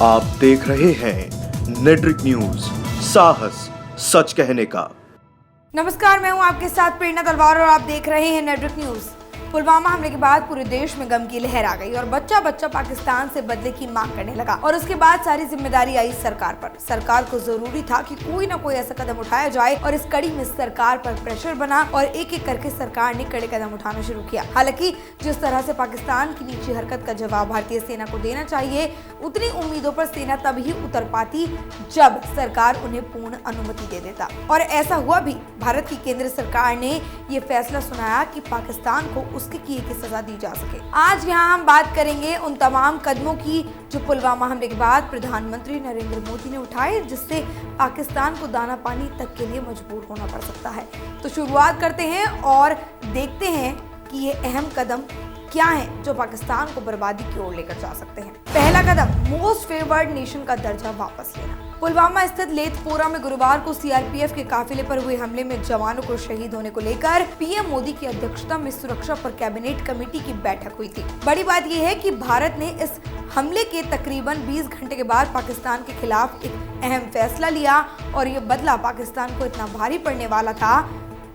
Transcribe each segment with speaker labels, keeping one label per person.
Speaker 1: आप देख रहे हैं नेट्रिक न्यूज, साहस सच कहने का।
Speaker 2: नमस्कार, मैं हूं आपके साथ प्रेरणा तलवार और आप देख रहे हैं नेट्रिक न्यूज। पुलवामा हमले के बाद पूरे देश में गम की लहर आ गई और बच्चा बच्चा पाकिस्तान से बदले की मांग करने लगा और उसके बाद सारी जिम्मेदारी आई सरकार पर। सरकार को जरूरी था कि कोई ना कोई ऐसा कदम उठाया जाए और इस कड़ी में सरकार पर प्रेशर बना और एक एक करके सरकार ने कड़े कदम उठाना शुरू किया। हालांकि जिस तरह से पाकिस्तान की नीची हरकत का जवाब भारतीय सेना को देना चाहिए, उतनी उम्मीदों पर सेना तब ही उतर पाती जब सरकार उन्हें पूर्ण अनुमति दे देता। और ऐसा हुआ भी। भारत की केंद्र सरकार ने ये फैसला सुनाया कि पाकिस्तान को उसके किए की सजा दी जा सके। आज यहाँ हम बात करेंगे उन तमाम कदमों की जो पुलवामा हमले के बाद प्रधानमंत्री नरेंद्र मोदी ने उठाए, जिससे पाकिस्तान को दाना पानी तक के लिए मजबूर होना पड़ सकता है। तो शुरुआत करते हैं और देखते हैं कि ये अहम कदम क्या है जो पाकिस्तान को बर्बादी की ओर लेकर जा सकते हैं। पहला कदम, मोस्ट फेवर्ड नेशन का दर्जा वापस लेना। पुलवामा स्थित लेथपोरा में गुरुवार को सीआरपीएफ के काफिले पर हुए हमले में जवानों को शहीद होने को लेकर पीएम मोदी की अध्यक्षता में सुरक्षा पर कैबिनेट कमेटी की बैठक हुई थी। बड़ी बात यह है कि भारत ने इस हमले के तकरीबन 20 घंटे के बाद पाकिस्तान के खिलाफ एक अहम फैसला लिया और ये बदला पाकिस्तान को इतना भारी पड़ने वाला था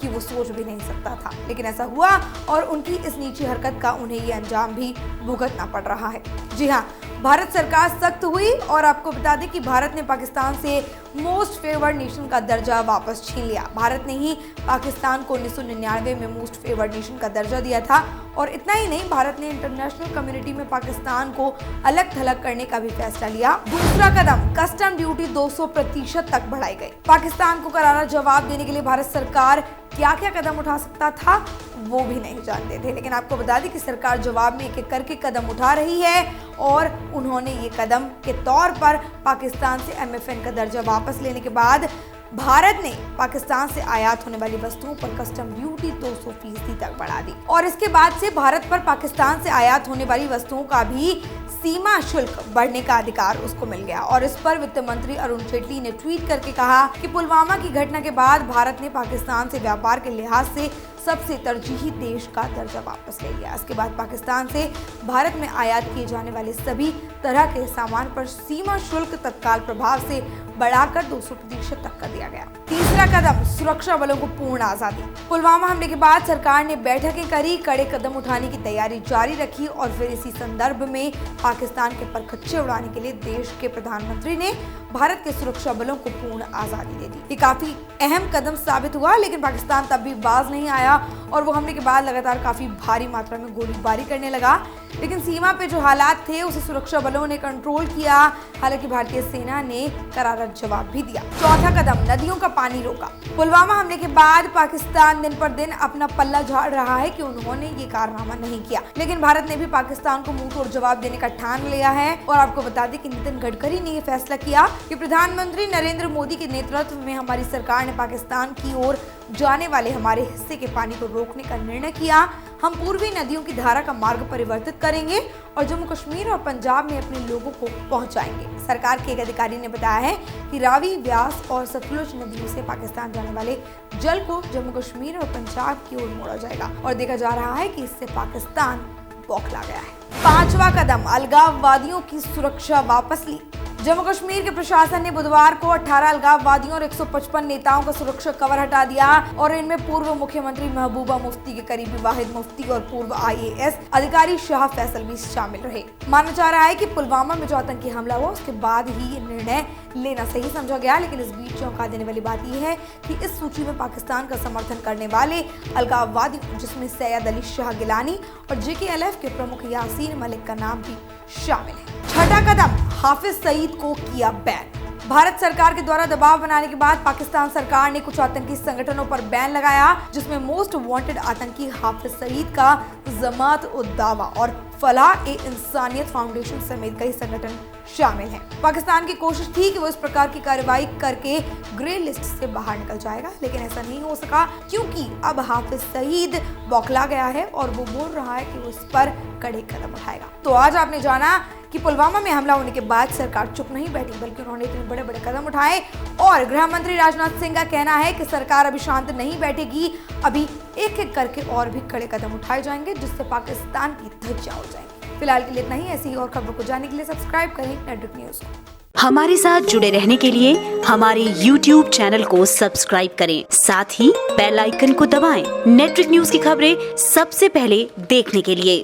Speaker 2: कि वो सोच भी नहीं सकता था, लेकिन ऐसा हुआ और उनकी इस नीची हरकत का उन्हें ये अंजाम भी भुगतना पड़ रहा है। जी हाँ, भारत सरकार सख्त हुई और आपको बता दें कि भारत ने पाकिस्तान से मोस्ट फेवर्ड नेशन का दर्जा वापस छीन लिया। भारत ने ही पाकिस्तान को 1999 में मोस्ट फेवर्ड नेशन का दर्जा दिया था और इतना ही नहीं, भारत ने इंटरनेशनल कम्युनिटी में पाकिस्तान को अलग थलग करने का भी फैसला लिया। दूसरा कदम, कस्टम ड्यूटी 200% तक बढ़ाई गई। पाकिस्तान को करारा जवाब देने के लिए भारत सरकार क्या क्या कदम उठा सकता था वो भी नहीं जानते थे, लेकिन आपको बता दें कि सरकार जवाब में एक एक करके कदम उठा रही है और उन्होंने ये कदम के तौर पर पाकिस्तान से एमएफएन का दर्जा वापस लेने के बाद भारत ने पाकिस्तान से आयात होने वाली वस्तुओं पर कस्टम ड्यूटी 200% तक बढ़ा दी और इसके बाद से भारत पर पाकिस्तान से आयात होने वाली वस्तुओं का भी सीमा शुल्क बढ़ने का अधिकार उसको मिल गया। और इस पर वित्त मंत्री अरुण जेटली ने ट्वीट करके कहा कि पुलवामा की घटना के बाद भारत ने पाकिस्तान से व्यापार के लिहाज से सबसे तरजीही देश का दर्जा वापस ले लिया। इसके बाद पाकिस्तान से भारत में आयात किए जाने वाले सभी तरह के सामान पर सीमा शुल्क तत्काल प्रभाव से बढ़ाकर 200% तक कर दिया गया। तीसरा कदम, सुरक्षा बलों को पूर्ण आजादी। पुलवामा हमले के बाद सरकार ने बैठकें करी, कड़े कदम उठाने की तैयारी जारी रखी और फिर इसी संदर्भ में पाकिस्तान के परखच्चे उड़ाने के लिए देश के प्रधानमंत्री ने भारत के सुरक्षा बलों को पूर्ण आजादी दे दी। ये काफी अहम कदम साबित हुआ, लेकिन पाकिस्तान तब भी बाज नहीं आया और वो हमले के बाद लगातार काफी भारी मात्रा में गोलीबारी करने लगा। लेकिन सीमा पे जो हालात थे उसे सुरक्षा बलों ने कंट्रोल किया। हालांकि भारतीय सेना ने करारा जवाब भी दिया। चौथा कदम, नदियों का पानी रोका। पुलवामा हमले के बाद पाकिस्तान दिन पर दिन अपना पल्ला झाड़ रहा है कि उन्होंने ये कारनामा नहीं किया, लेकिन भारत ने भी पाकिस्तान को मुंह तोड़ जवाब देने का ठान लिया है। और आपको बता दें कि नितिन गडकरी ने ये फैसला किया कि प्रधानमंत्री नरेंद्र मोदी के नेतृत्व में हमारी सरकार ने पाकिस्तान की ओर जाने वाले हमारे हिस्से के पानी को रोकने का निर्णय किया। हम पूर्वी नदियों की धारा का मार्ग परिवर्तित करेंगे और जम्मू कश्मीर और पंजाब में अपने लोगों को पहुंचाएंगे। सरकार के एक अधिकारी ने बताया है कि रावी, व्यास और सतलुज नदियों से पाकिस्तान जाने वाले जल को जम्मू कश्मीर और पंजाब की ओर मोड़ा जाएगा और देखा जा रहा है कि इससे पाकिस्तान बौखला गया है। पांचवा कदम, अलगाववादियों की सुरक्षा वापस ली। जम्मू कश्मीर के प्रशासन ने बुधवार को 18 अलगाववादियों और 155 नेताओं का सुरक्षा कवर हटा दिया और इनमें पूर्व मुख्यमंत्री महबूबा मुफ्ती के करीबी वाहिद मुफ्ती और पूर्व आईएएस अधिकारी शाह फैसल भी शामिल रहे। माना जा रहा है कि पुलवामा में जो आतंकी हमला हुआ उसके बाद ही ये निर्णय लेना सही समझा गया, लेकिन इस बीच चौंका देने वाली बात यह है कि इस सूची में पाकिस्तान का समर्थन करने वाले अलगाववादी, जिसमें सैयद अली शाह गिलानी और जेकेएलएफ के प्रमुख यासीन मलिक का नाम भी शामिल है। छठा कदम, हाफिज सईद को किया बैन। भारत सरकार के द्वारा दबाव बनाने के बाद पाकिस्तान सरकार ने कुछ आतंकी संगठनों पर बैन लगाया, जिसमें मोस्ट वांटेड आतंकी हाफिज सईद का जमात उद दावा और फलाह-ए-इंसानियत फाउंडेशन समेत कई संगठन शामिल हैं। पाकिस्तान की कोशिश थी कि वो इस प्रकार की कार्रवाई करके ग्रे लिस्ट से बाहर निकल जाएगा, लेकिन ऐसा नहीं हो सका क्योंकि अब हाफिज सईद बौखला गया है और वो बोल रहा है कि वो इस पर कड़े कदम उठाएगा। तो आज आपने जाना कि पुलवामा में हमला होने के बाद सरकार चुप नहीं बैठी, बल्कि उन्होंने इतने बड़े बड़े कदम उठाए और गृह मंत्री राजनाथ सिंह का कहना है कि सरकार अभी शांत नहीं बैठेगी, अभी एक एक करके और भी कड़े कदम उठाए जाएंगे जिससे पाकिस्तान की धज्जियां उड़ जाएंगी। फिलहाल के लिए इतना ही। ऐसी ही और खबरों को जानने के लिए सब्सक्राइब करें नेटवर्क न्यूज को।
Speaker 3: हमारे साथ जुड़े रहने के लिए हमारे YouTube चैनल को सब्सक्राइब करें, साथ ही बेल आइकन को दबाएं। नेटवर्क न्यूज की खबरें सबसे पहले देखने के लिए।